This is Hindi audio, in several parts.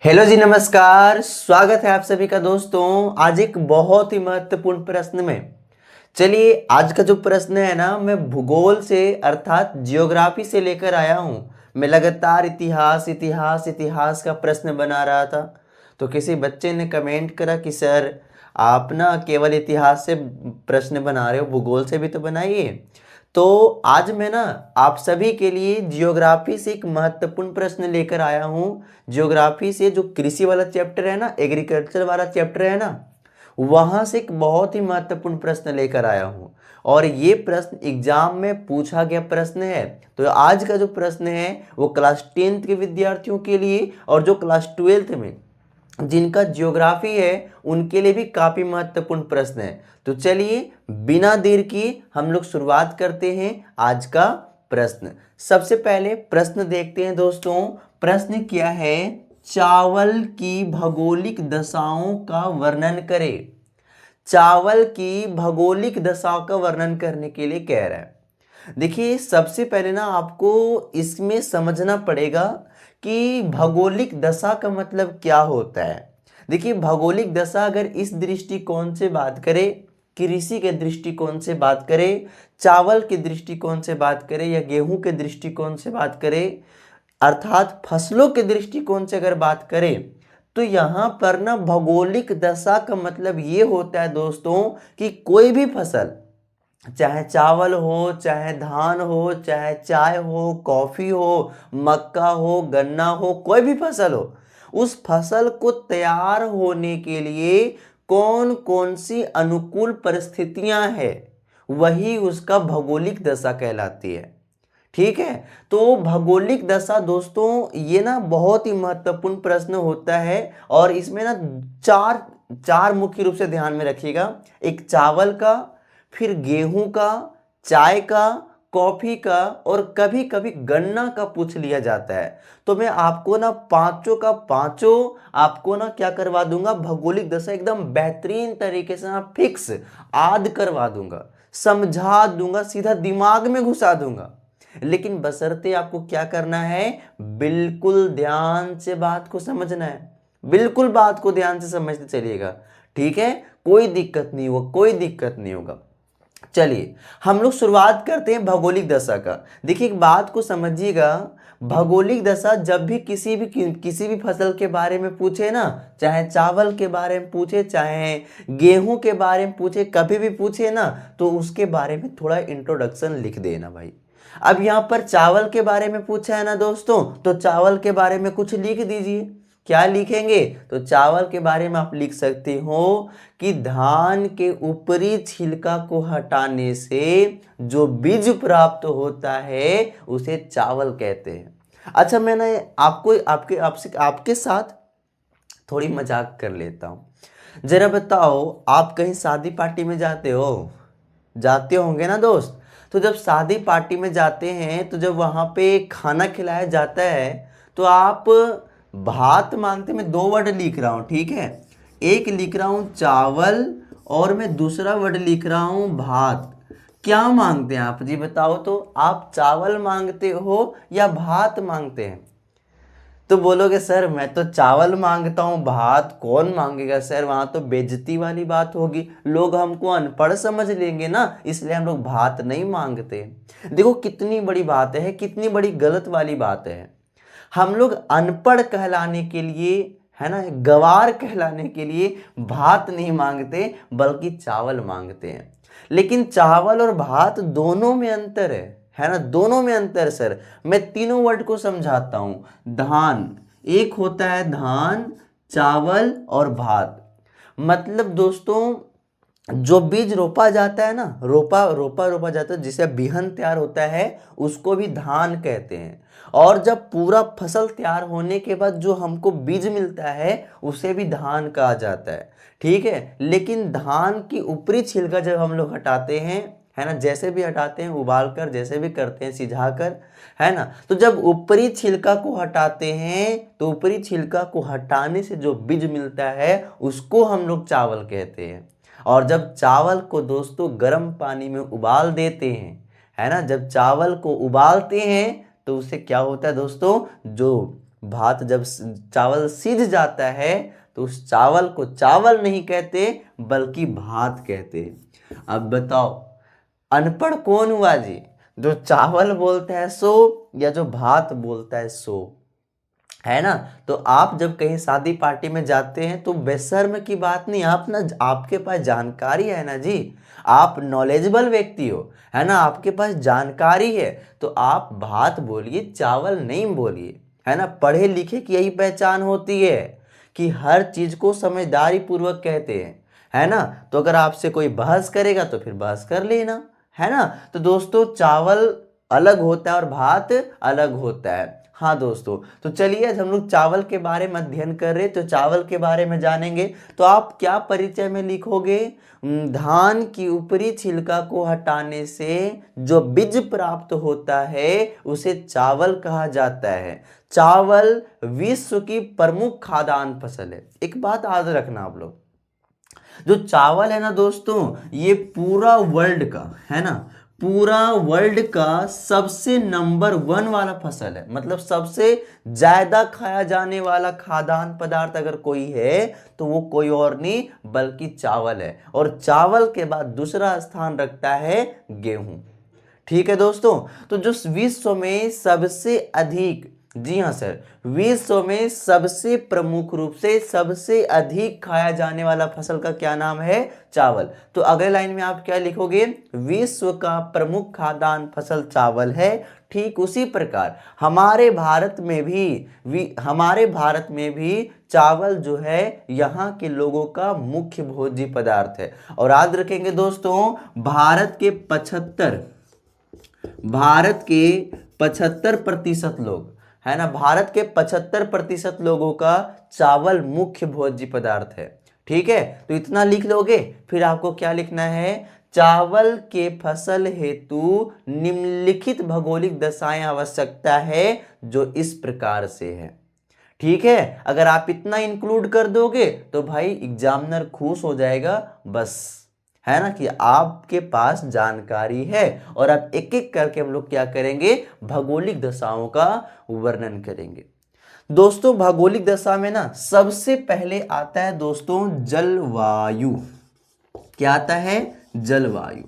हेलो जी, नमस्कार। स्वागत है आप सभी का दोस्तों आज एक बहुत ही महत्वपूर्ण प्रश्न में। चलिए, आज का जो प्रश्न है ना, मैं भूगोल से अर्थात जियोग्राफी से लेकर आया हूँ। मैं लगातार इतिहास इतिहास इतिहास का प्रश्न बना रहा था, तो किसी बच्चे ने कमेंट करा कि सर, आप ना केवल इतिहास से प्रश्न बना रहे हो, भूगोल से भी तो बनाइए। तो आज मैं ना आप सभी के लिए जियोग्राफी से एक महत्वपूर्ण प्रश्न लेकर आया हूँ। जियोग्राफी से जो कृषि वाला चैप्टर है ना, एग्रीकल्चर वाला चैप्टर है ना, वहां से एक बहुत ही महत्वपूर्ण प्रश्न लेकर आया हूं। और ये प्रश्न एग्जाम में पूछा गया प्रश्न है। तो आज का जो प्रश्न है वो क्लास 10th के विद्यार्थियों के लिए और जो क्लास 12th में जिनका ज्योग्राफी है उनके लिए भी काफी महत्वपूर्ण प्रश्न है। तो चलिए, बिना देर किए हम लोग शुरुआत करते हैं आज का प्रश्न। सबसे पहले प्रश्न देखते हैं दोस्तों। प्रश्न क्या है? चावल की भौगोलिक दशाओं का वर्णन करें। चावल की भौगोलिक दशाओं का वर्णन करने के लिए कह रहा है। देखिए, सबसे पहले ना आपको इसमें समझना पड़ेगा कि भौगोलिक दशा का मतलब क्या होता है। देखिए, भौगोलिक दशा अगर इस दृष्टिकोण से बात करें, कृषि के दृष्टिकोण से बात करें, चावल के दृष्टिकोण से बात करें या गेहूं के दृष्टिकोण से बात करें, अर्थात फसलों के दृष्टिकोण से अगर बात करें, तो यहाँ पर ना भौगोलिक दशा का मतलब ये होता है दोस्तों कि कोई भी फसल, चाहे चावल हो, चाहे धान हो, चाहे चाय हो, कॉफी हो, मक्का हो, गन्ना हो, कोई भी फसल हो, उस फसल को तैयार होने के लिए कौन कौन सी अनुकूल परिस्थितियां हैं, वही उसका भौगोलिक दशा कहलाती है। ठीक है। तो भौगोलिक दशा दोस्तों ये ना बहुत ही महत्वपूर्ण प्रश्न होता है। और इसमें ना चार चार मुख्य रूप से ध्यान में रखिएगा। एक चावल का, फिर गेहूं का, चाय का, कॉफी का और कभी कभी गन्ना का पूछ लिया जाता है। तो मैं आपको ना पांचों का पांचों आपको ना क्या करवा दूंगा, भौगोलिक दशा एकदम बेहतरीन तरीके से ना फिक्स याद करवा दूंगा, समझा दूंगा, सीधा दिमाग में घुसा दूंगा। लेकिन बशर्ते आपको क्या करना है, बिल्कुल ध्यान से बात को समझना है। बिल्कुल बात को ध्यान से समझते चलिएगा। ठीक है, कोई दिक्कत नहीं होगा, कोई दिक्कत नहीं होगा। चलिए, हम लोग शुरुआत करते हैं भौगोलिक दशा का। देखिए, एक बात को समझिएगा, भौगोलिक दशा जब भी किसी भी फसल के बारे में पूछे ना, चाहे चावल के बारे में पूछे, चाहे गेहूं के बारे में पूछे, कभी भी पूछे ना, तो उसके बारे में थोड़ा इंट्रोडक्शन लिख देना भाई। अब यहाँ पर चावल के बारे में पूछा है ना दोस्तों, तो चावल के बारे में कुछ लिख दीजिए। क्या लिखेंगे? तो चावल के बारे में आप लिख सकते हो कि धान के ऊपरी छिलका को हटाने से जो बीज प्राप्त होता है उसे चावल कहते हैं। अच्छा, मैंने आपको आपके आपसे आपके साथ थोड़ी मजाक कर लेता हूं। जरा बताओ, आप कहीं शादी पार्टी में जाते हो? जाते होंगे ना दोस्त। तो जब शादी पार्टी में जाते हैं, तो जब वहां पे खाना खिलाया जाता है, तो आप भात मांगते, मैं दो वर्ड लिख रहा हूं, ठीक है। एक लिख रहा हूं चावल और मैं दूसरा वर्ड लिख रहा हूं भात। क्या मांगते हैं आप जी बताओ तो? आप चावल मांगते हो या भात मांगते हैं? तो बोलोगे सर मैं तो चावल मांगता हूँ, भात कौन मांगेगा सर, वहां तो बेइज्जती वाली बात होगी, लोग हमको अनपढ़ समझ लेंगे ना, इसलिए हम लोग भात नहीं मांगते। देखो कितनी बड़ी बात है, कितनी बड़ी गलत वाली बात है। हम लोग अनपढ़ कहलाने के लिए, है ना, गवार कहलाने के लिए भात नहीं मांगते बल्कि चावल मांगते हैं। लेकिन चावल और भात दोनों में अंतर है ना, दोनों में अंतर सर। मैं तीनों वर्ड को समझाता हूं। धान, एक होता है धान, चावल और भात। मतलब दोस्तों, जो बीज रोपा जाता है ना, रोपा जाता है, जिसे बिहन तैयार होता है, उसको भी धान कहते हैं। और जब पूरा फसल तैयार होने के बाद जो हमको बीज मिलता है उसे भी धान कहा जाता है। ठीक है। लेकिन धान की ऊपरी छिलका जब हम लोग हटाते हैं, है ना, जैसे भी हटाते हैं, उबाल कर, जैसे भी करते हैं, सिझा कर, है ना, तो जब ऊपरी छिलका को हटाते हैं, तो ऊपरी छिलका को हटाने से जो बीज मिलता है उसको हम लोग चावल कहते हैं। और जब चावल को दोस्तों गर्म पानी में उबाल देते हैं, है ना, जब चावल को उबालते हैं, तो उससे क्या होता है दोस्तों, जो भात जब चावल सीझ जाता है तो उस चावल को चावल नहीं कहते बल्कि भात कहते हैं। अब बताओ अनपढ़ कौन हुआ जी, जो चावल बोलता है सो या जो भात बोलता है सो, है ना। तो आप जब कहीं शादी पार्टी में जाते हैं तो बेशर्म की बात नहीं, आप ना आपके पास जानकारी है ना जी, आप नॉलेजेबल व्यक्ति हो, है ना, आपके पास जानकारी है, तो आप भात बोलिए चावल नहीं बोलिए, है ना। पढ़े लिखे की यही पहचान होती है कि हर चीज को समझदारी पूर्वक कहते हैं, है ना। तो अगर आपसे कोई बहस करेगा तो फिर बहस कर लेना, है ना। तो दोस्तों चावल अलग होता है और भात अलग होता है। हाँ दोस्तों, तो चलिए आज हम लोग चावल के बारे में अध्ययन कर रहे, तो चावल के बारे में जानेंगे। तो आप क्या परिचय में लिखोगे, धान की ऊपरी छिलका को हटाने से जो बीज प्राप्त होता है उसे चावल कहा जाता है। चावल विश्व की प्रमुख खाद्यान्न फसल है। एक बात याद रखना आप लोग, जो चावल है ना दोस्तों, ये पूरा वर्ल्ड का, है ना, पूरा वर्ल्ड का सबसे नंबर 1 वाला फसल है। मतलब सबसे ज्यादा खाया जाने वाला खाद्यान्न पदार्थ अगर कोई है तो वो कोई और नहीं बल्कि चावल है। और चावल के बाद दूसरा स्थान रखता है गेहूं। ठीक है दोस्तों, तो जो विश्व में सबसे अधिक, जी हाँ सर, विश्व में सबसे प्रमुख रूप से सबसे अधिक खाया जाने वाला फसल का क्या नाम है, चावल। तो अगले लाइन में आप क्या लिखोगे, विश्व का प्रमुख खाद्यान्न फसल चावल है। ठीक उसी प्रकार हमारे भारत में भी चावल जो है यहाँ के लोगों का मुख्य भोज्य पदार्थ है। और याद रखेंगे दोस्तों, भारत के 75% लोग, है ना, भारत के 75% लोगों का चावल मुख्य भोज्य पदार्थ है। ठीक है, तो इतना लिख लोगे। फिर आपको क्या लिखना है, चावल के फसल हेतु निम्नलिखित भौगोलिक दशाएं आवश्यकता है जो इस प्रकार से है। ठीक है, अगर आप इतना इंक्लूड कर दोगे तो भाई एग्जामिनर खुश हो जाएगा, बस, है ना, कि आपके पास जानकारी है। और अब एक एक करके हम लोग क्या करेंगे, भौगोलिक दशाओं का वर्णन करेंगे। दोस्तों भौगोलिक दशा में ना सबसे पहले आता है दोस्तों जलवायु। क्या आता है, जलवायु।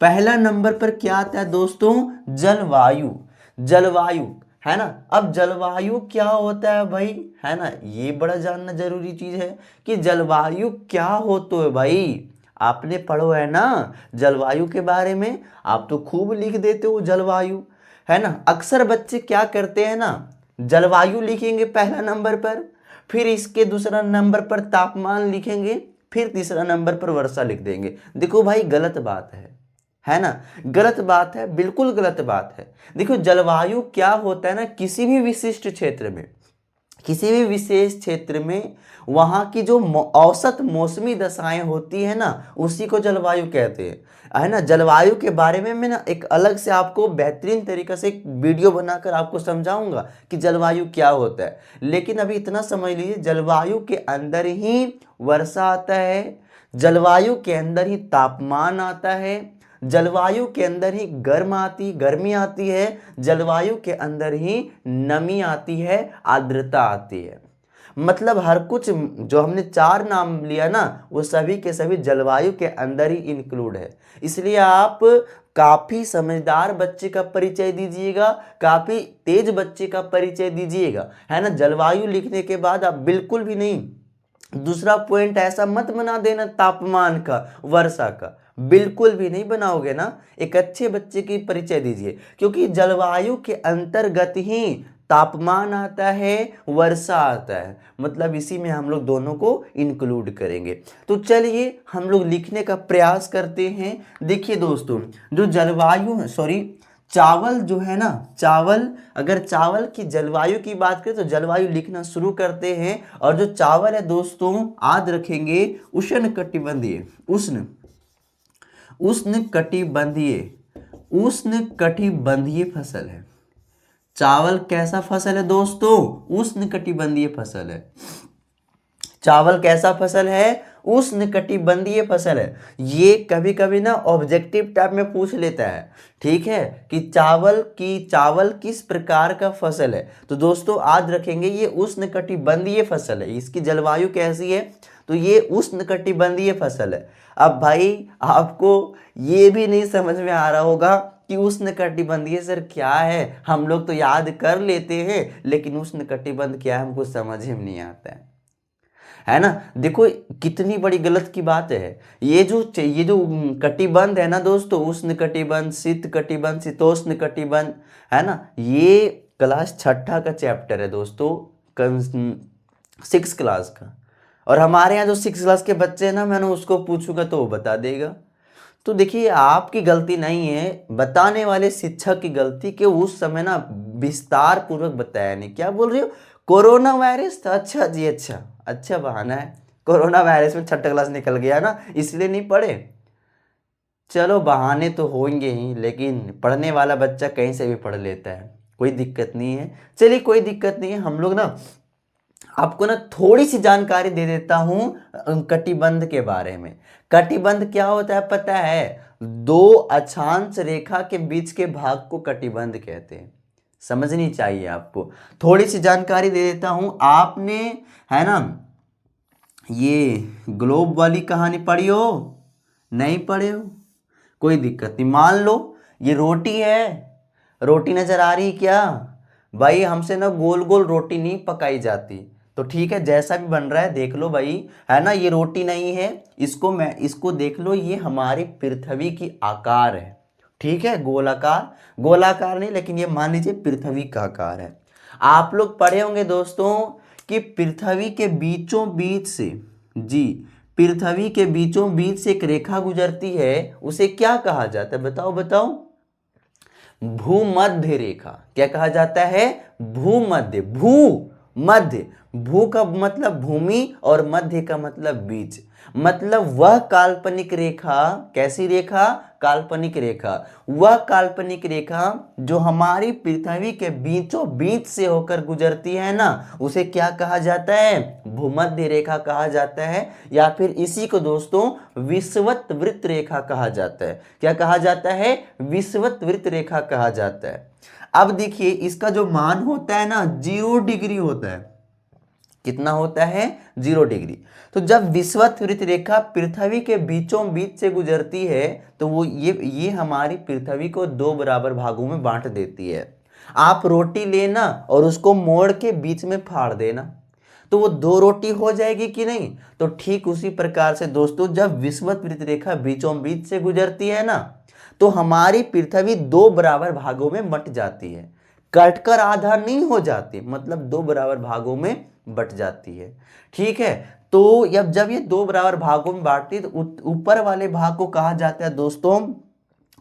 पहला नंबर पर क्या आता है दोस्तों, जलवायु। जलवायु, है ना। अब जलवायु क्या होता है भाई, है ना, ये बड़ा जानना जरूरी चीज है कि जलवायु क्या होता है। भाई आपने पढ़ो है ना जलवायु के बारे में, आप तो खूब लिख देते हो जलवायु, है ना। अक्सर बच्चे क्या करते हैं ना, जलवायु लिखेंगे पहला नंबर पर, फिर इसके दूसरा नंबर पर तापमान लिखेंगे, फिर तीसरा नंबर पर वर्षा लिख देंगे। देखो भाई गलत बात है ना, गलत बात है, बिल्कुल गलत बात है। देखो जलवायु क्या होता है ना, किसी भी विशिष्ट क्षेत्र में, किसी भी विशेष क्षेत्र में वहां की जो औसत मौसमी दशाएं होती है ना, उसी को जलवायु कहते हैं, है ना। जलवायु के बारे में मैं ना एक अलग से आपको बेहतरीन तरीके से एक वीडियो बनाकर आपको समझाऊंगा कि जलवायु क्या होता है। लेकिन अभी इतना समझ लीजिए, जलवायु के अंदर ही वर्षा आता है, जलवायु के अंदर ही तापमान आता है, जलवायु के अंदर ही गर्मी आती है, जलवायु के अंदर ही नमी आती है, आर्द्रता आती है। मतलब हर कुछ जो हमने 4 नाम लिया ना, वो सभी के सभी जलवायु के अंदर ही इंक्लूड है। इसलिए आप काफी समझदार बच्चे का परिचय दीजिएगा, काफी तेज बच्चे का परिचय दीजिएगा, है ना। जलवायु लिखने के बाद आप बिल्कुल भी नहीं दूसरा पॉइंट ऐसा मत बना देना तापमान का, वर्षा का, बिल्कुल भी नहीं बनाओगे ना। एक अच्छे बच्चे की परिचय दीजिए, क्योंकि जलवायु के अंतर्गत ही तापमान आता है, वर्षा आता है, मतलब इसी में हम लोग दोनों को इंक्लूड करेंगे। तो चलिए हम लोग लिखने का प्रयास करते हैं। देखिए दोस्तों, जो जलवायु चावल जो है ना, चावल, अगर चावल की जलवायु की बात करें तो जलवायु लिखना शुरू करते हैं। और जो चावल है दोस्तों, याद रखेंगे, उष्णकटिबंधीय फसल है। चावल कैसा फसल है दोस्तों, उष्णकटिबंधीय फसल है। चावल कैसा फसल है, उष्णकटिबंधीय फसल है। ये कभी कभी ना ऑब्जेक्टिव टाइप में पूछ लेता है, ठीक है, कि चावल किस प्रकार का फसल है। तो दोस्तों आज रखेंगे ये उष्णकटिबंधीय फसल है। इसकी जलवायु कैसी है, तो ये उष्णकटिबंधीय फसल है। अब भाई आपको ये भी नहीं समझ में आ रहा होगा कि उष्णकटिबंधीय सर क्या है, हम लोग तो याद कर लेते हैं लेकिन उष्णकटिबंध क्या है हमको समझ ही नहीं आता है ना। देखो कितनी बड़ी गलत की बात है। ये जो कटिबंध है ना दोस्तों, उष्ण कटिबंध, शीत कटिबंध, शीतोष्ण कटिबंध, है ना, ये क्लास छठा का चैप्टर है दोस्तों, 6 क्लास का। और हमारे यहाँ जो 6 क्लास के बच्चे हैं ना, मैंने उसको पूछूंगा तो वो बता देगा। तो देखिए आपकी गलती नहीं है, बताने वाले शिक्षक की गलती कि उस समय ना विस्तार पूर्वक बताया नहीं। क्या बोल रही हो, कोरोना वायरस था, अच्छा जी, अच्छा बहाना है, कोरोना वायरस में छठा क्लास निकल गया ना इसलिए नहीं पढ़े। चलो बहाने तो होंगे ही, लेकिन पढ़ने वाला बच्चा कहीं से भी पढ़ लेता है, कोई दिक्कत नहीं है। चलिए कोई दिक्कत नहीं है, हम लोग ना आपको ना थोड़ी सी जानकारी दे देता हूं कटिबंध के बारे में। कटिबंध क्या होता है पता है, दो अक्षांश रेखा के बीच के भाग को कटिबंध कहते हैं। समझनी चाहिए आपको, थोड़ी सी जानकारी दे देता हूं। आपने, है ना, ये ग्लोब वाली कहानी पढ़ी हो, नहीं पढ़े हो, कोई दिक्कत नहीं। मान लो ये रोटी है, रोटी नजर आ रही क्या भाई, हमसे ना गोल गोल रोटी नहीं पकाई जाती, तो ठीक है जैसा भी बन रहा है देख लो भाई, है ना, ये रोटी नहीं है, इसको देख लो, ये हमारी पृथ्वी की आकार है, ठीक है, गोलाकार नहीं, लेकिन ये मान लीजिए पृथ्वी का आकार है। आप लोग पढ़े होंगे दोस्तों कि पृथ्वी के बीचों बीच से, जी, पृथ्वी के बीचों बीच से एक रेखा गुजरती है, उसे क्या कहा जाता है, बताओ बताओ, भूमध्य रेखा। क्या कहा जाता है, भूमध्य, भूमध्य, भू का मतलब भूमि और मध्य का मतलब बीच, मतलब वह काल्पनिक रेखा, कैसी रेखा, काल्पनिक रेखा, वह काल्पनिक रेखा जो हमारी पृथ्वी के बीचों बीच से होकर गुजरती है ना, उसे क्या कहा जाता है, भूमध्य रेखा कहा जाता है, या फिर इसी को दोस्तों विषुवत वृत्त रेखा कहा जाता है। क्या कहा जाता है, विषुवत वृत्त रेखा कहा जाता है। अब देखिए इसका जो मान होता है ना 0 डिग्री होता है, कितना होता है, 0 डिग्री। तो जब विषुवत वृत्त रेखा पृथ्वी के बीचों बीच से गुजरती है तो वो ये हमारी पृथ्वी को 2 बराबर भागों में बांट देती है। आप रोटी लेना और उसको मोड़ के बीच में फाड़ देना, तो वो 2 रोटी हो जाएगी कि नहीं। तो ठीक उसी प्रकार से दोस्तों जब विषुवत वृत्त रेखा बीचों बीच से गुजरती है ना, तो हमारी पृथ्वी 2 बराबर भागों में बंट जाती है, कटकर आधा नहीं हो जाती, मतलब 2 बराबर भागों में बट जाती है, ठीक है। तो जब ये 2 बराबर भागों में बांटती है तो ऊपर वाले भाग को कहा जाता है दोस्तों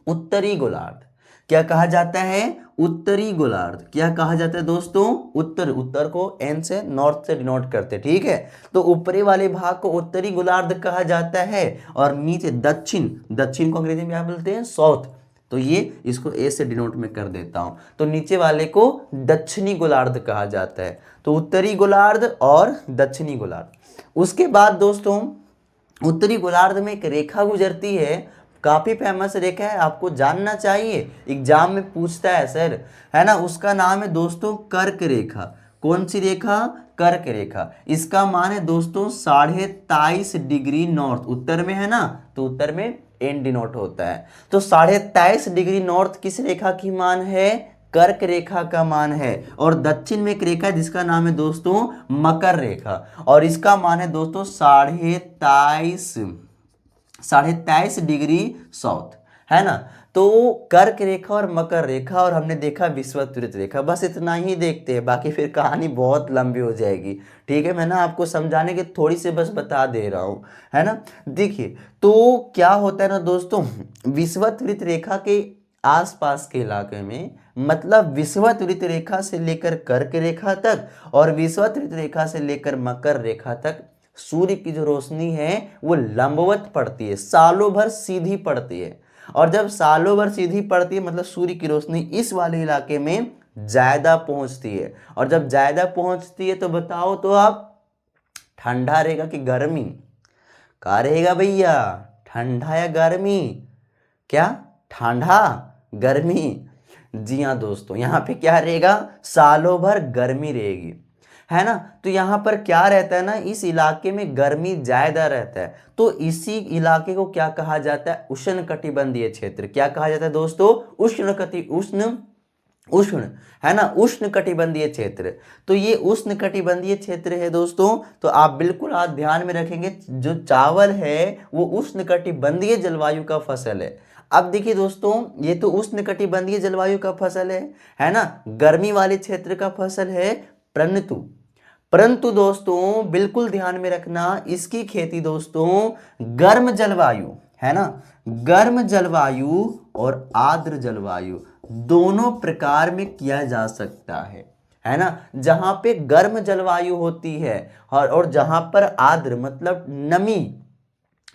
उत्तरी गोलार्ध। क्या कहा जाता है, उत्तरी गोलार्ध। क्या कहा जाता है दोस्तों, उत्तर को एन से, नॉर्थ से डिनोट करते, ठीक है। तो ऊपरी वाले भाग को उत्तरी गोलार्ध कहा जाता है, और नीचे दक्षिण को अंग्रेजी में क्या बोलते हैं, साउथ। तो ये इसको ए से डिनोट में कर देता हूं, तो नीचे वाले को दक्षिणी गोलार्ध कहा जाता है। तो उत्तरी गोलार्ध और दक्षिणी गोलार्ध। उसके बाद दोस्तों उत्तरी गोलार्ध में एक रेखा गुजरती है, काफी फेमस रेखा है, आपको जानना चाहिए, एग्जाम में पूछता है सर, है ना, उसका नाम है दोस्तों कर्क रेखा। कौन सी रेखा, कर्क रेखा। इसका मान है दोस्तों 23.5 डिग्री नॉर्थ, उत्तर में है ना, तो उत्तर में एन डिनोट होता है। तो 23.5 डिग्री नॉर्थ किस रेखा की मान है, कर्क रेखा का मान है। और दक्षिण में एक रेखा है जिसका नाम है दोस्तों मकर रेखा, और इसका मान है दोस्तों 23.5 डिग्री साउथ, है ना। तो कर्क रेखा और मकर रेखा, और हमने देखा विषुवत वृत्त रेखा, बस इतना ही देखते हैं, बाकी फिर कहानी बहुत लंबी हो जाएगी, ठीक है। मैं ना आपको समझाने के थोड़ी से बस बता दे रहा हूँ, है ना। देखिए तो क्या होता है ना दोस्तों, विषुवत वृत्त रेखा के आसपास के इलाके में, मतलब विषुवत वृत्त रेखा से लेकर कर्क रेखा तक और विषुवत वृत्त रेखा से लेकर मकर रेखा तक सूर्य की जो रोशनी है वो लंबवत पड़ती है, सालों भर सीधी पड़ती है। और जब सालों भर सीधी पड़ती है मतलब सूर्य की रोशनी इस वाले इलाके में ज्यादा पहुंचती है, और जब ज्यादा पहुंचती है तो बताओ तो आप ठंडा रहेगा कि गर्मी, क्या रहेगा भैया, ठंडा या गर्मी? क्या, ठंडा, गर्मी? जी हाँ दोस्तों, यहाँ पे क्या रहेगा, सालों भर गर्मी रहेगी, है ना। तो यहाँ पर क्या रहता है ना, इस इलाके में गर्मी ज्यादा रहता है, तो इसी इलाके को क्या कहा जाता है, उष्णकटिबंधीय क्षेत्र। क्या कहा जाता है दोस्तों, उष्ण, है ना, उष्ण कटिबंधीय क्षेत्र। तो ये उष्ण कटिबंधीय क्षेत्र है दोस्तों। तो आप बिल्कुल आज ध्यान में रखेंगे, जो चावल है वो उष्ण कटिबंधीय जलवायु का फसल है। अब देखिए दोस्तों, ये तो उष्ण कटिबंधीय जलवायु का फसल है ना, गर्मी वाले क्षेत्र का फसल है। परंतु परंतु दोस्तों बिल्कुल ध्यान में रखना, इसकी खेती दोस्तों गर्म जलवायु, है ना, गर्म जलवायु और आर्द्र जलवायु दोनों प्रकार में किया जा सकता है ना। जहां पे गर्म जलवायु होती है और जहां पर आर्द्र मतलब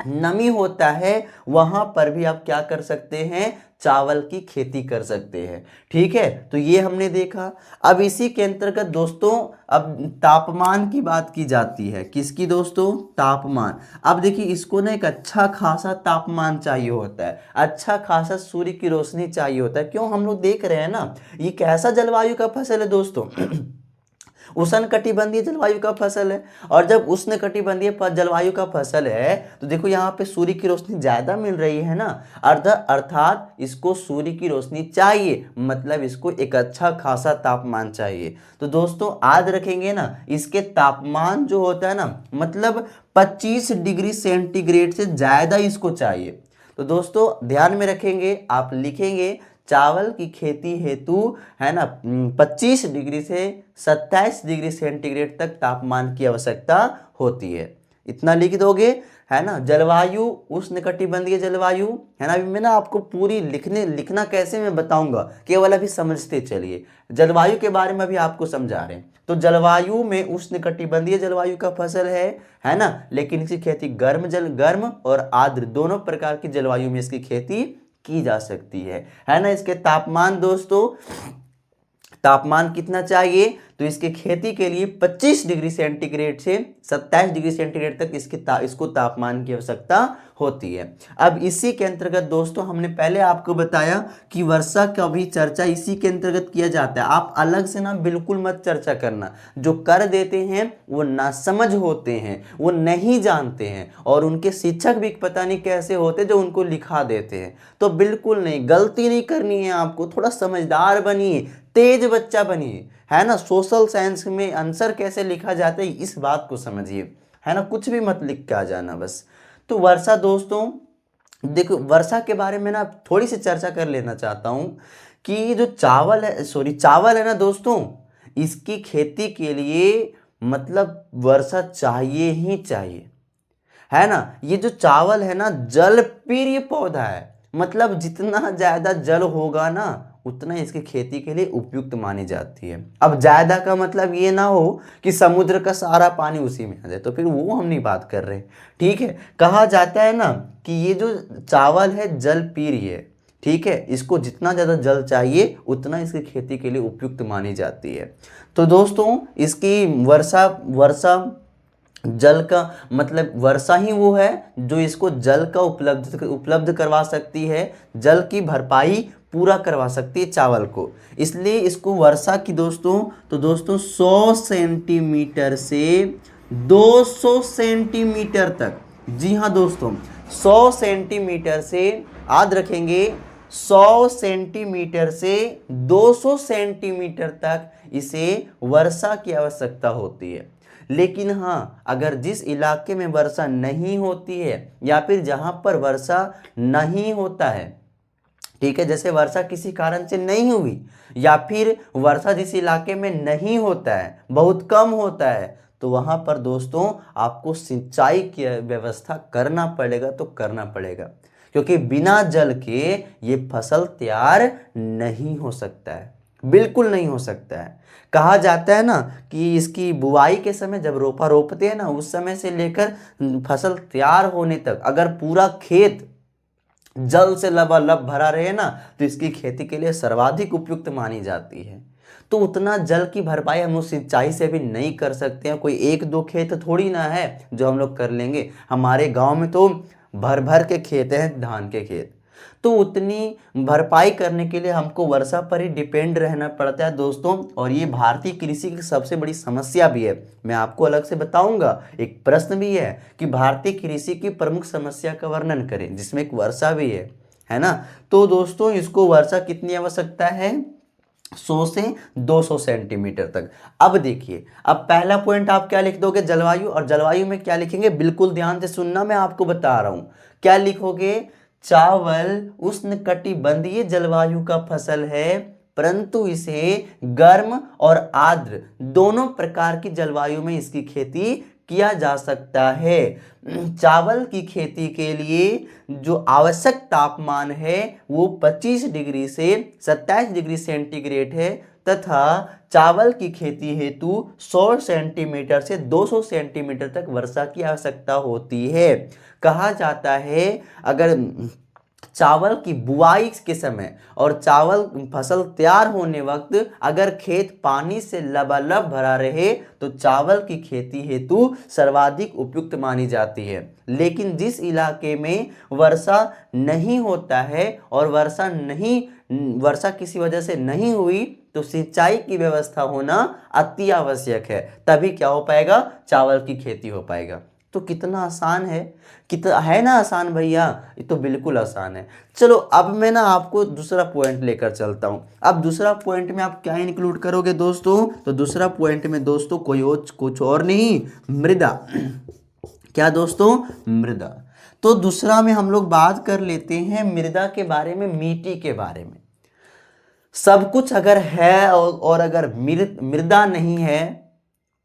नमी होता है, वहां पर भी आप क्या कर सकते हैं, चावल की खेती कर सकते हैं। ठीक है, तो ये हमने देखा। अब इसी के अंतर्गत दोस्तों अब तापमान की बात की जाती है। किसकी दोस्तों, तापमान। अब देखिए, इसको ना एक अच्छा खासा तापमान चाहिए होता है, अच्छा खासा सूर्य की रोशनी चाहिए होता है। क्यों, हम लोग देख रहे हैं ना, ये कैसा जलवायु का फसल है दोस्तों उष्ण कटिबंधीय जलवायु का फसल है। और जब उष्ण कटिबंधीय जलवायु का फसल है तो देखो यहाँ पे सूर्य की रोशनी ज्यादा मिल रही है ना, अर्थात इसको सूर्य की रोशनी चाहिए, मतलब इसको एक अच्छा खासा तापमान चाहिए। तो दोस्तों याद रखेंगे ना, इसके तापमान जो होता है ना, मतलब 25 डिग्री सेंटीग्रेड से ज्यादा इसको चाहिए। तो दोस्तों ध्यान में रखेंगे, आप लिखेंगे चावल की खेती हेतु, है ना, 25 डिग्री से 27 डिग्री सेंटीग्रेड तक तापमान की आवश्यकता होती है। इतना लिख दोगे, है ना। जलवायु उष्णकटिबंधीय जलवायु, है ना। अभी मैं ना आपको पूरी लिखना कैसे मैं बताऊंगा, केवल अभी समझते चलिए। जलवायु के बारे में भी आपको समझा रहे हैं। तो जलवायु में उष्णकटिबंधीय जलवायु का फसल है ना, लेकिन इसकी खेती गर्म और आर्द्र दोनों प्रकार की जलवायु में इसकी खेती की जा सकती है ना। इसके तापमान दोस्तों, तापमान कितना चाहिए, तो इसके खेती के लिए 25 डिग्री सेंटीग्रेड से 27 डिग्री सेंटीग्रेड तक इसको तापमान की आवश्यकता होती है। अब इसी के अंतर्गत दोस्तों हमने पहले आपको बताया कि वर्षा का भी चर्चा इसी के अंतर्गत किया जाता है। आप अलग से ना बिल्कुल मत चर्चा करना, जो कर देते हैं वो नासमझ होते हैं, वो नहीं जानते हैं, और उनके शिक्षक भी पता नहीं कैसे होते जो उनको लिखा देते हैं। तो बिल्कुल नहीं, गलती नहीं करनी है आपको, थोड़ा समझदार बनिए, तेज बच्चा बनिए, है ना। सोशल साइंस में आंसर कैसे लिखा जाता है इस बात को समझिए, है ना, कुछ भी मत लिख के आ जाना बस। तो वर्षा दोस्तों, देखो वर्षा के बारे में ना थोड़ी सी चर्चा कर लेना चाहता हूं कि जो चावल है ना दोस्तों, इसकी खेती के लिए मतलब वर्षा चाहिए ही चाहिए, है ना। ये जो चावल है ना, जल प्रिय पौधा है, मतलब जितना ज्यादा जल होगा ना उतना इसकी खेती के लिए उपयुक्त मानी जाती है। अब ज्यादा का मतलब ये ना हो कि समुद्र का सारा पानी उसी में आ जाए, तो फिर वो हम नहीं बात कर रहे। ठीक है, कहा जाता है ना कि ये जो चावल है जल प्रिय है। ठीक है, इसको जितना ज्यादा जल चाहिए उतना इसकी खेती के लिए उपयुक्त मानी जाती है। तो दोस्तों इसकी वर्षा जल का मतलब वर्षा ही वो है जो इसको जल का उपलब्ध करवा सकती है, जल की भरपाई पूरा करवा सकती है चावल को। इसलिए इसको वर्षा की दोस्तों 100 सेंटीमीटर से 200 सेंटीमीटर तक, जी हाँ दोस्तों 100 सेंटीमीटर से, याद रखेंगे 100 सेंटीमीटर से 200 सेंटीमीटर तक इसे वर्षा की आवश्यकता होती है। लेकिन हाँ, अगर जिस इलाके में वर्षा नहीं होती है या फिर जहां पर वर्षा नहीं होता है, ठीक है, जैसे वर्षा किसी कारण से नहीं हुई या फिर वर्षा जिस इलाके में नहीं होता है, बहुत कम होता है, तो वहां पर दोस्तों आपको सिंचाई की व्यवस्था करना पड़ेगा, तो करना पड़ेगा, क्योंकि बिना जल के ये फसल तैयार नहीं हो सकता है, बिल्कुल नहीं हो सकता है। कहा जाता है ना कि इसकी बुआई के समय जब रोपते हैं ना, उस समय से लेकर फसल तैयार होने तक अगर पूरा खेत जल से लबालब भरा रहे ना, तो इसकी खेती के लिए सर्वाधिक उपयुक्त मानी जाती है। तो उतना जल की भरपाई हम लोग सिंचाई से भी नहीं कर सकते हैं। कोई एक दो खेत थोड़ी ना है जो हम लोग कर लेंगे। हमारे गांव में तो भर भर के खेत हैं, धान के खेत। तो उतनी भरपाई करने के लिए हमको वर्षा पर ही डिपेंड रहना पड़ता है दोस्तों। और ये भारतीय कृषि की सबसे बड़ी समस्या भी है, मैं आपको अलग से बताऊंगा। एक प्रश्न भी है कि भारतीय कृषि की प्रमुख समस्या का वर्णन करें, जिसमें एक वर्षा भी है ना। तो दोस्तों इसको वर्षा कितनी आवश्यकता है, 100 से 200 सेंटीमीटर तक। अब देखिए, अब पहला पॉइंट आप क्या लिख दोगे, जलवायु। और जलवायु में क्या लिखेंगे, बिल्कुल ध्यान से सुनना, मैं आपको बता रहा हूं क्या लिखोगे। चावल उष्णकटिबंधीय जलवायु का फसल है, परंतु इसे गर्म और आर्द्र दोनों प्रकार की जलवायु में इसकी खेती किया जा सकता है। चावल की खेती के लिए जो आवश्यक तापमान है वो 25 डिग्री से 27 डिग्री सेंटीग्रेड है, तथा चावल की खेती हेतु 100 सेंटीमीटर से 200 सेंटीमीटर तक वर्षा की आवश्यकता होती है। कहा जाता है अगर चावल की बुआई के समय और चावल फसल तैयार होने वक्त अगर खेत पानी से लबालब भरा रहे तो चावल की खेती हेतु सर्वाधिक उपयुक्त मानी जाती है। लेकिन जिस इलाके में वर्षा नहीं होता है और वर्षा किसी वजह से नहीं हुई तो सिंचाई की व्यवस्था होना अति आवश्यक है, तभी क्या हो पाएगा, चावल की खेती हो पाएगा। तो कितना आसान है, कितना है ना आसान भैया, ये तो बिल्कुल आसान है। चलो अब मैं ना आपको दूसरा पॉइंट लेकर चलता हूं। अब दूसरा पॉइंट में आप क्या इंक्लूड करोगे दोस्तों, तो दूसरा पॉइंट में दोस्तों कुछ और नहीं, मृदा। क्या दोस्तों, मृदा। तो दूसरा में हम लोग बात कर लेते हैं मृदा के बारे में, मिट्टी के बारे में। सब कुछ अगर है और अगर मृदा नहीं है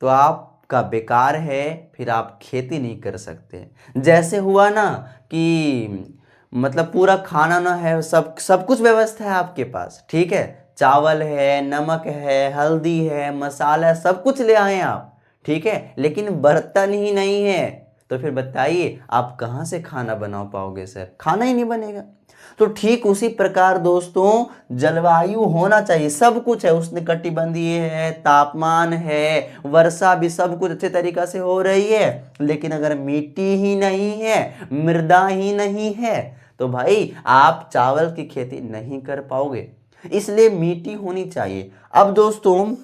तो आपका बेकार है, फिर आप खेती नहीं कर सकते। जैसे हुआ ना कि मतलब पूरा खाना ना है, सब कुछ व्यवस्था है आपके पास, ठीक है, चावल है, नमक है, हल्दी है, मसाला है, सब कुछ ले आए आप, ठीक है, लेकिन बर्तन ही नहीं है, तो फिर बताइए आप कहाँ से खाना बना पाओगे सर, खाना ही नहीं बनेगा। तो ठीक उसी प्रकार दोस्तों जलवायु होना चाहिए, सब कुछ है, उष्णकटिबंधीय है, तापमान है, वर्षा भी सब कुछ अच्छे तरीका से हो रही है, लेकिन अगर मिट्टी ही नहीं है, मृदा ही नहीं है, तो भाई आप चावल की खेती नहीं कर पाओगे। इसलिए मिट्टी होनी चाहिए। अब दोस्तों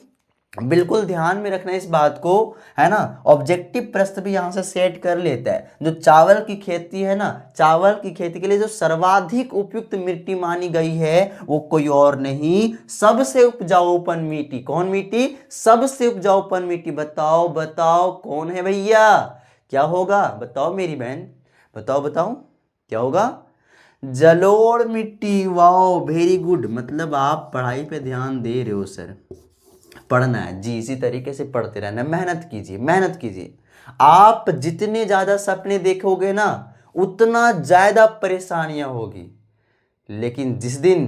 बिल्कुल ध्यान में रखना इस बात को, है ना। ऑब्जेक्टिव प्रश्न भी यहां से सेट कर लेता है। जो चावल की खेती है ना, चावल की खेती के लिए जो सर्वाधिक उपयुक्त मिट्टी मानी गई है वो कोई और नहीं, सबसे उपजाऊपन मिट्टी। कौन मिट्टी, सबसे उपजाऊपन मिट्टी। बताओ बताओ कौन है भैया, क्या होगा, बताओ मेरी बहन, बताओ बताओ क्या होगा, जलोढ़ मिट्टी। वाओ वेरी गुड, मतलब आप पढ़ाई पे ध्यान दे रहे हो सर। पढ़ना है जी, इसी तरीके से पढ़ते रहना, मेहनत कीजिए, मेहनत कीजिए। आप जितने ज्यादा सपने देखोगे ना उतना ज्यादा परेशानियां होगी, लेकिन जिस दिन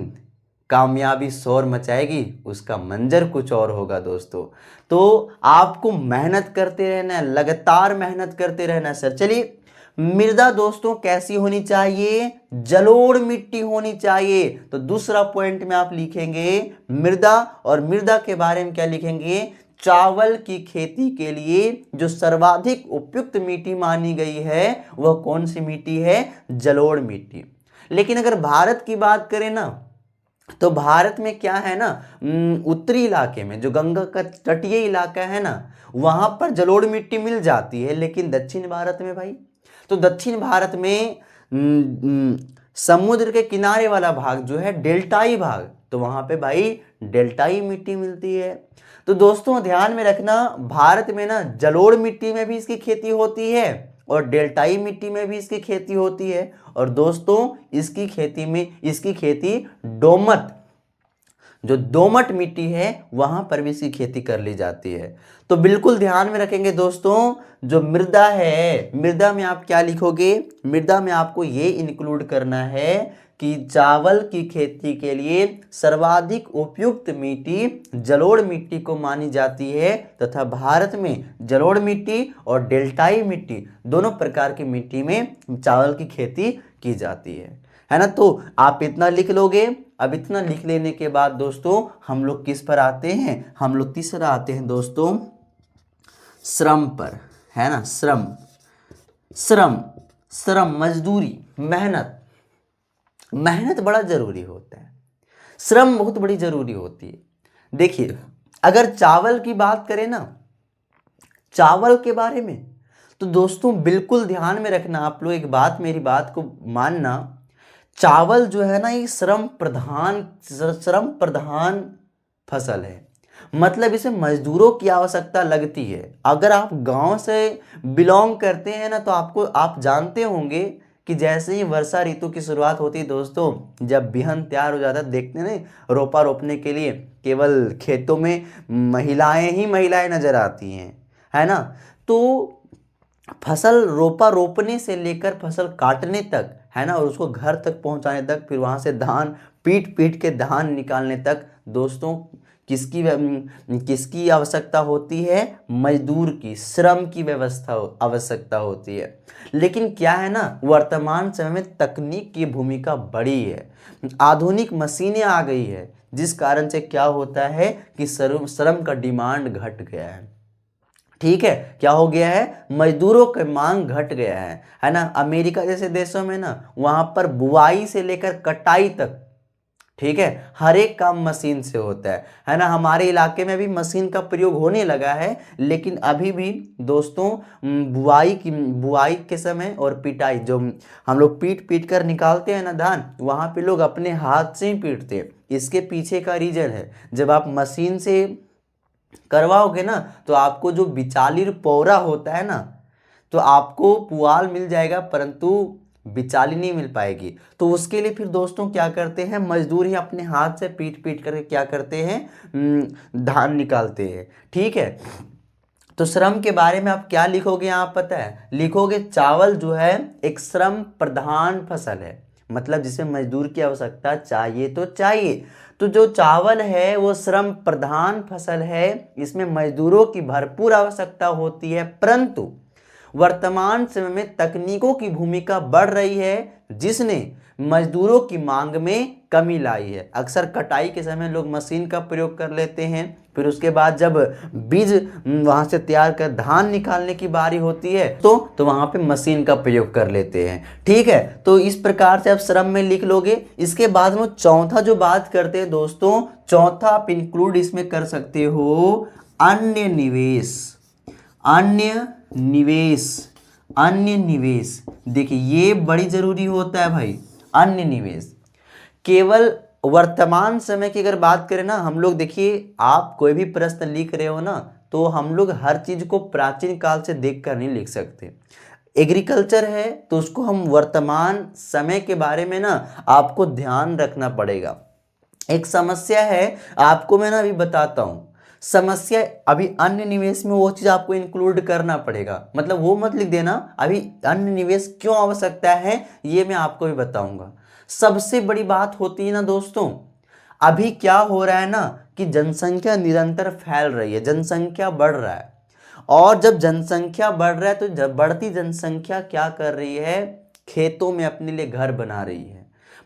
कामयाबी शोर मचाएगी उसका मंजर कुछ और होगा दोस्तों। तो आपको मेहनत करते रहना है, लगातार मेहनत करते रहना है सर। चलिए, मृदा दोस्तों कैसी होनी चाहिए, जलोढ़ मिट्टी होनी चाहिए। तो दूसरा पॉइंट में आप लिखेंगे मृदा, और मृदा के बारे में क्या लिखेंगे, चावल की खेती के लिए जो सर्वाधिक उपयुक्त मिट्टी मानी गई है वह कौन सी मिट्टी है, जलोढ़ मिट्टी। लेकिन अगर भारत की बात करें ना तो भारत में क्या है ना, उत्तरी इलाके में जो गंगा का तटीय इलाका है ना वहां पर जलोढ़ मिट्टी मिल जाती है, लेकिन दक्षिण भारत में भाई, तो दक्षिण भारत में समुद्र के किनारे वाला भाग जो है डेल्टाई भाग, तो वहां पे भाई डेल्टाई मिट्टी मिलती है। तो दोस्तों ध्यान में रखना, भारत में ना जलोढ़ मिट्टी में भी इसकी खेती होती है और डेल्टाई मिट्टी में भी इसकी खेती होती है। और दोस्तों इसकी खेती दोमट, जो दोमट मिट्टी है वहां पर भी इसकी खेती कर ली जाती है। तो बिल्कुल ध्यान में रखेंगे दोस्तों, जो मृदा है, मृदा में आप क्या लिखोगे, मृदा में आपको ये इंक्लूड करना है कि चावल की खेती के लिए सर्वाधिक उपयुक्त मिट्टी जलोढ़ मिट्टी को मानी जाती है, तथा भारत में जलोढ़ मिट्टी और डेल्टाई मिट्टी दोनों प्रकार की मिट्टी में चावल की खेती की जाती है ना। तो आप इतना लिख लोगे, अब इतना लिख लेने के बाद दोस्तों हम लोग किस पर आते हैं, हम लोग तीसरा आते हैं दोस्तों श्रम पर, है ना। श्रम, श्रम, श्रम मजदूरी, मेहनत। मेहनत बड़ा जरूरी होता है, श्रम बहुत बड़ी जरूरी होती है। देखिए अगर चावल की बात करें ना, चावल के बारे में, तो दोस्तों बिल्कुल ध्यान में रखना आप लोग, एक बात मेरी बात को मानना, चावल जो है ना ये श्रम प्रधान फसल है। मतलब इसे मजदूरों की आवश्यकता लगती है। अगर आप गांव से बिलोंग करते हैं ना तो आप जानते होंगे कि जैसे ही वर्षा ऋतु की शुरुआत होती है दोस्तों, जब बिहन तैयार हो जाता है, देखते हैं ना रोपा रोपने के लिए केवल खेतों में महिलाएं नजर आती हैं, है ना। तो फसल रोपा रोपने से लेकर फसल काटने तक, है ना, और उसको घर तक पहुंचाने तक, फिर वहां से धान पीट पीट के धान निकालने तक दोस्तों किसकी आवश्यकता होती है, मजदूर की, श्रम की आवश्यकता होती है। लेकिन क्या है ना, वर्तमान समय में तकनीक की भूमिका बड़ी है, आधुनिक मशीनें आ गई है, जिस कारण से क्या होता है कि श्रम का डिमांड घट गया है। ठीक है, क्या हो गया है, मजदूरों की मांग घट गया है ना। अमेरिका जैसे देशों में ना, वहां पर बुआई से लेकर कटाई तक, ठीक है, हर एक काम मशीन से होता है ना। हमारे इलाके में भी मशीन का प्रयोग होने लगा है, लेकिन अभी भी दोस्तों बुआई के समय और पिटाई, जो हम लोग पीट पीट कर निकालते हैं ना धान, वहां पे लोग अपने हाथ से ही पीटते हैं। इसके पीछे का रीजन है, जब आप मशीन से करवाओगे ना तो आपको जो बिचाली पौरा होता है ना, तो आपको पुआल मिल जाएगा परंतु बिचाली नहीं मिल पाएगी। तो उसके लिए फिर दोस्तों क्या करते हैं, मजदूर ही अपने हाथ से पीट पीट करके क्या करते हैं, धान निकालते हैं। ठीक है, तो श्रम के बारे में आप क्या लिखोगे यहाँ पता है, लिखोगे चावल जो है एक श्रम प्रधान फसल है, मतलब जिसमें मजदूर की आवश्यकता चाहिए तो चाहिए। तो जो चावल है वो श्रम प्रधान फसल है, इसमें मजदूरों की भरपूर आवश्यकता होती है, परंतु वर्तमान समय में तकनीकों की भूमिका बढ़ रही है, जिसने मजदूरों की मांग में कमी लाई है। अक्सर कटाई के समय लोग मशीन का प्रयोग कर लेते हैं, फिर उसके बाद जब बीज वहां से तैयार कर धान निकालने की बारी होती है तो वहां पे मशीन का प्रयोग कर लेते हैं। ठीक है, तो इस प्रकार से आप श्रम में लिख लोगे। इसके बाद में चौथा जो बात करते हैं दोस्तों, चौथा आप इंक्लूड इसमें कर सकते हो अन्य निवेश। अन्य निवेश, अन्य निवेश, देखिए ये बड़ी जरूरी होता है भाई। अन्य निवेश केवल वर्तमान समय की अगर बात करें ना, हम लोग देखिए आप कोई भी प्रश्न लिख रहे हो ना, तो हम लोग हर चीज को प्राचीन काल से देखकर नहीं लिख सकते। एग्रीकल्चर है तो उसको हम वर्तमान समय के बारे में ना आपको ध्यान रखना पड़ेगा। एक समस्या है, आपको मैं ना अभी बताता हूं समस्या। अभी अन्य निवेश में वो चीज आपको इंक्लूड करना पड़ेगा, मतलब वो मत लिख देना अभी अन्य निवेश क्यों आवश्यकता है, ये मैं आपको भी बताऊंगा। सबसे बड़ी बात होती है ना दोस्तों, अभी क्या हो रहा है ना कि जनसंख्या निरंतर फैल रही है, जनसंख्या बढ़ रहा है, और जब जनसंख्या बढ़ रहा है तो जब बढ़ती जनसंख्या क्या कर रही है, खेतों में अपने लिए घर बना रही है।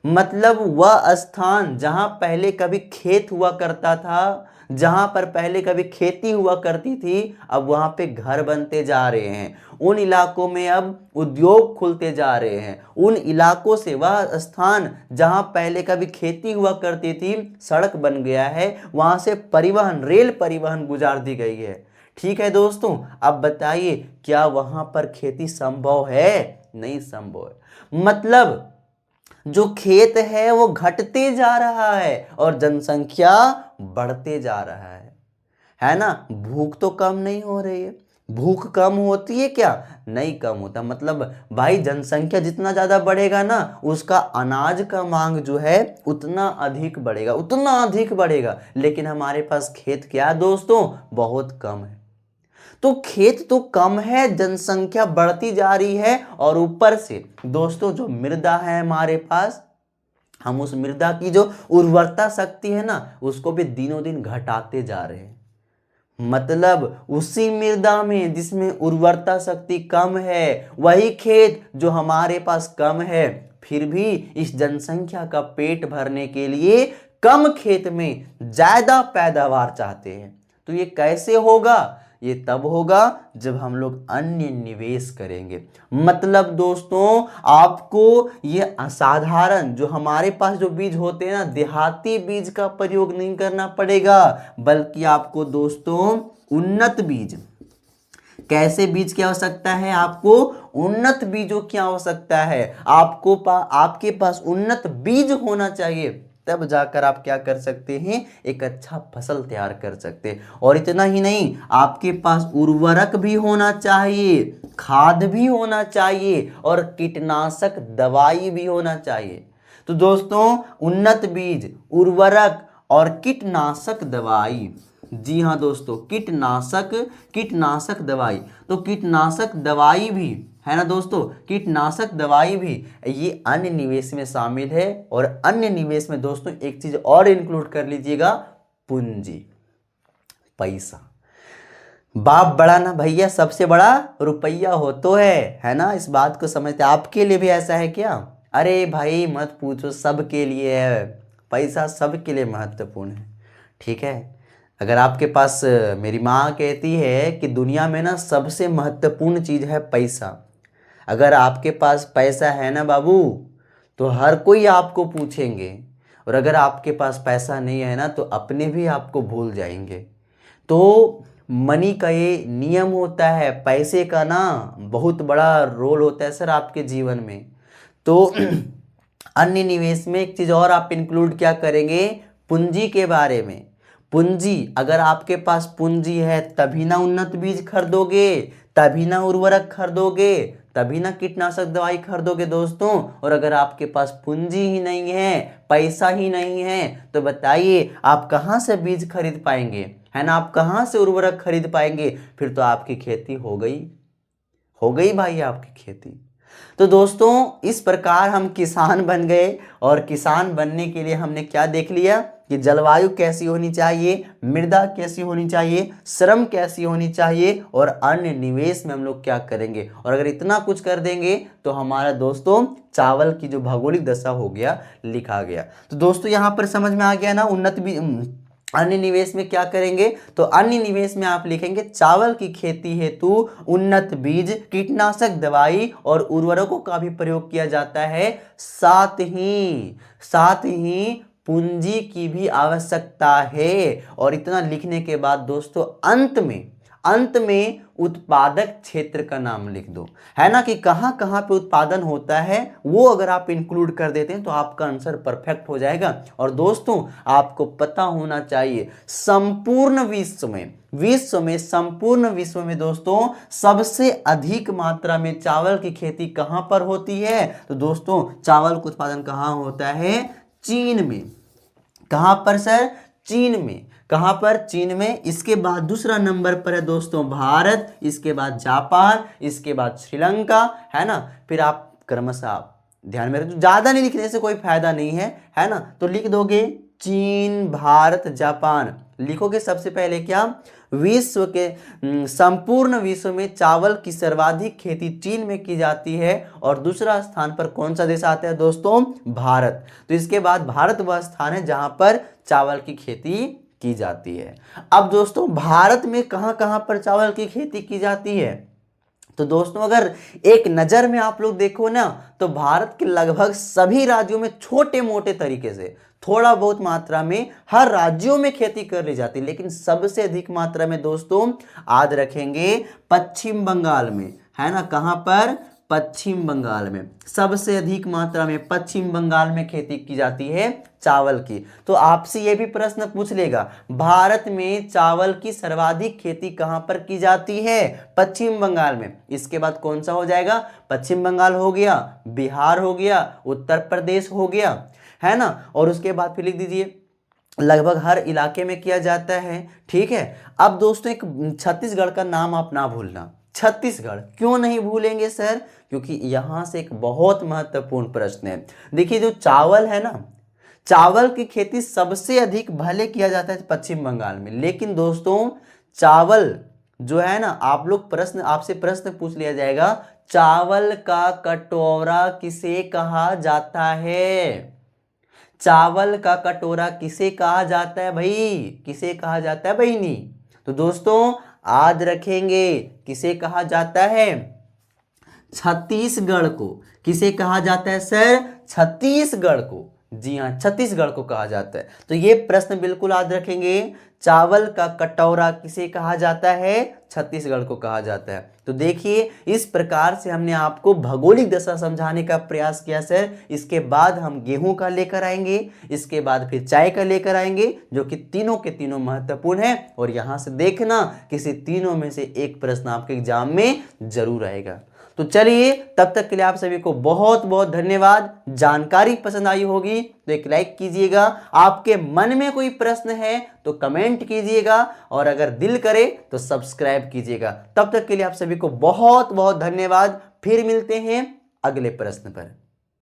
मतलब वह स्थान जहां पहले कभी खेत हुआ करता था, जहां पर पहले कभी खेती हुआ करती थी, अब वहां पे घर बनते जा रहे हैं। उन इलाकों में अब उद्योग खुलते जा रहे हैं। उन इलाकों से वह स्थान जहां पहले कभी खेती हुआ करती थी, सड़क बन गया है, वहां से परिवहन, रेल परिवहन गुजार दी गई है। ठीक है दोस्तों, अब बताइए क्या वहां पर खेती संभव है? नहीं संभव है। मतलब जो खेत है वो घटते जा रहा है और जनसंख्या बढ़ते जा रहा है ना। भूख तो कम नहीं हो रही है। भूख कम होती है क्या? नहीं कम होता। मतलब भाई जनसंख्या जितना ज्यादा बढ़ेगा ना, उसका अनाज का मांग जो है उतना अधिक बढ़ेगा, उतना अधिक बढ़ेगा। लेकिन हमारे पास खेत क्या है दोस्तों? बहुत कम है। तो खेत तो कम है, जनसंख्या बढ़ती जा रही है, और ऊपर से दोस्तों जो मृदा है हमारे पास, हम उस मृदा की जो उर्वरता शक्ति है ना, उसको भी दिनों दिन घटाते जा रहे हैं। मतलब उसी मृदा में जिसमें उर्वरता शक्ति कम है, वही खेत जो हमारे पास कम है, फिर भी इस जनसंख्या का पेट भरने के लिए कम खेत में ज्यादा पैदावार चाहते हैं। तो ये कैसे होगा? ये तब होगा जब हम लोग अन्य निवेश करेंगे। मतलब दोस्तों, आपको ये असाधारण जो हमारे पास जो बीज होते हैं ना, देहाती बीज का प्रयोग नहीं करना पड़ेगा, बल्कि आपको दोस्तों उन्नत बीज, कैसे बीज की आवश्यकता है? आपको उन्नत बीजों की आवश्यकता है। आपके पास उन्नत बीज होना चाहिए, तब जाकर आप क्या कर सकते हैं? एक अच्छा फसल तैयार कर सकते हैं। और इतना ही नहीं, आपके पास उर्वरक भी होना चाहिए, खाद भी होना चाहिए और कीटनाशक दवाई भी होना चाहिए। तो दोस्तों, उन्नत बीज, उर्वरक और कीटनाशक दवाई, जी हाँ दोस्तों, कीटनाशक दवाई। तो कीटनाशक दवाई भी है ना दोस्तों, कीटनाशक दवाई भी ये अन्य निवेश में शामिल है। और अन्य निवेश में दोस्तों एक चीज और इंक्लूड कर लीजिएगा, पूंजी, पैसा। बाप बड़ा ना भैया, सबसे बड़ा रुपया हो तो है ना? इस बात को समझते। आपके लिए भी ऐसा है क्या? अरे भाई मत पूछो, सबके लिए है, पैसा सबके लिए महत्वपूर्ण है। ठीक है, अगर आपके पास, मेरी माँ कहती है कि दुनिया में ना सबसे महत्वपूर्ण चीज़ है पैसा। अगर आपके पास पैसा है ना बाबू, तो हर कोई आपको पूछेंगे, और अगर आपके पास पैसा नहीं है ना, तो अपने भी आपको भूल जाएंगे। तो मनी का ये नियम होता है, पैसे का ना बहुत बड़ा रोल होता है सर आपके जीवन में। तो अन्य निवेश में एक चीज और आप इंक्लूड क्या करेंगे? पूंजी के बारे में। पूंजी, अगर आपके पास पूंजी है तभी ना उन्नत बीज खरीदोगे, तभी ना उर्वरक खरीदोगे, तभी ना कीटनाशक दवाई खरीदोगे दोस्तों। और अगर आपके पास पूंजी ही नहीं है, पैसा ही नहीं है, तो बताइए आप कहाँ से बीज खरीद पाएंगे? है ना, आप कहाँ से उर्वरक खरीद पाएंगे? फिर तो आपकी खेती हो गई भाई आपकी खेती। तो दोस्तों, इस प्रकार हम किसान बन गए। और किसान बनने के लिए हमने क्या देख लिया कि जलवायु कैसी होनी चाहिए, मृदा कैसी होनी चाहिए, श्रम कैसी होनी चाहिए, और अन्य निवेश में हम लोग क्या करेंगे। और अगर इतना कुछ कर देंगे तो हमारा दोस्तों चावल की जो भौगोलिक दशा हो गया, लिखा गया। तो दोस्तों यहाँ पर समझ में आ गया ना, अन्य निवेश में क्या करेंगे? तो अन्य निवेश में आप लिखेंगे चावल की खेती हेतु उन्नत बीज, कीटनाशक दवाई और उर्वरकों का भी प्रयोग किया जाता है। साथ ही पूंजी की भी आवश्यकता है। और इतना लिखने के बाद दोस्तों अंत में उत्पादक क्षेत्र का नाम लिख दो, है ना, कि कहां कहां पे उत्पादन होता है, वो अगर आप इंक्लूड कर देते हैं तो आपका आंसर परफेक्ट हो जाएगा। और दोस्तों आपको पता होना चाहिए, संपूर्ण विश्व में दोस्तों सबसे अधिक मात्रा में चावल की खेती कहां पर होती है? तो दोस्तों चावल का उत्पादन कहां होता है? चीन में। कहां पर सर? चीन में। कहां पर? चीन में। इसके बाद दूसरा नंबर पर है दोस्तों भारत, इसके बाद जापान, इसके बाद श्रीलंका, है ना। फिर आप क्रमशः ध्यान में रखो, ज्यादा नहीं लिखने से कोई फायदा नहीं है ना। तो लिख दोगे चीन, भारत, जापान। लिखोगे सबसे पहले क्या? संपूर्ण विश्व में चावल की सर्वाधिक खेती चीन में की जाती है। और दूसरा स्थान पर कौन सा देश आता है दोस्तों? भारत। तो इसके बाद भारत वह स्थान है जहां पर चावल की खेती की जाती है। अब दोस्तों भारत में कहां कहां पर चावल की खेती की जाती है? तो दोस्तों अगर एक नजर में आप लोग देखो ना, तो भारत के लगभग सभी राज्यों में छोटे मोटे तरीके से, थोड़ा बहुत मात्रा में हर राज्यों में खेती कर ली जाती है। लेकिन सबसे अधिक मात्रा में दोस्तों याद रखेंगे पश्चिम बंगाल में, है ना। कहां पर? पश्चिम बंगाल में। सबसे अधिक मात्रा में पश्चिम बंगाल में खेती की जाती है चावल की। तो आपसे यह भी प्रश्न पूछ लेगा, भारत में चावल की सर्वाधिक खेती कहां पर की जाती है? पश्चिम बंगाल में। इसके बाद कौन सा हो जाएगा? पश्चिम बंगाल हो गया, बिहार हो गया, उत्तर प्रदेश हो गया, है ना। और उसके बाद फिर लिख दीजिए लगभग हर इलाके में किया जाता है। ठीक है। अब दोस्तों एक छत्तीसगढ़ का नाम आप ना भूलना। छत्तीसगढ़ क्यों नहीं भूलेंगे सर? क्योंकि यहां से एक बहुत महत्वपूर्ण प्रश्न है। देखिए जो चावल है ना, चावल की खेती सबसे अधिक भले किया जाता है पश्चिम बंगाल में, लेकिन दोस्तों चावल जो है ना, आप लोग प्रश्न, आपसे प्रश्न पूछ लिया जाएगा, चावल का कटोरा किसे कहा जाता है? चावल का कटोरा किसे कहा जाता है भाई? किसे कहा जाता है बहिनी? तो दोस्तों आज रखेंगे, किसे कहा जाता है? छत्तीसगढ़ को। किसे कहा जाता है सर? छत्तीसगढ़ को। जी हाँ, छत्तीसगढ़ को कहा जाता है। तो ये प्रश्न बिल्कुल याद रखेंगे, चावल का कटोरा किसे कहा जाता है? छत्तीसगढ़ को कहा जाता है। तो देखिए, इस प्रकार से हमने आपको भौगोलिक दशा समझाने का प्रयास किया सर। इसके बाद हम गेहूं का लेकर आएंगे, इसके बाद फिर चाय का लेकर आएंगे, जो कि तीनों के तीनों महत्वपूर्ण है। और यहां से देखना, किसी तीनों में से एक प्रश्न आपके एग्जाम में जरूर आएगा। तो चलिए, तब तक के लिए आप सभी को बहुत बहुत धन्यवाद। जानकारी पसंद आई होगी तो एक लाइक कीजिएगा, आपके मन में कोई प्रश्न है तो कमेंट कीजिएगा, और अगर दिल करे तो सब्सक्राइब कीजिएगा। तब तक के लिए आप सभी को बहुत बहुत धन्यवाद। फिर मिलते हैं अगले प्रश्न पर।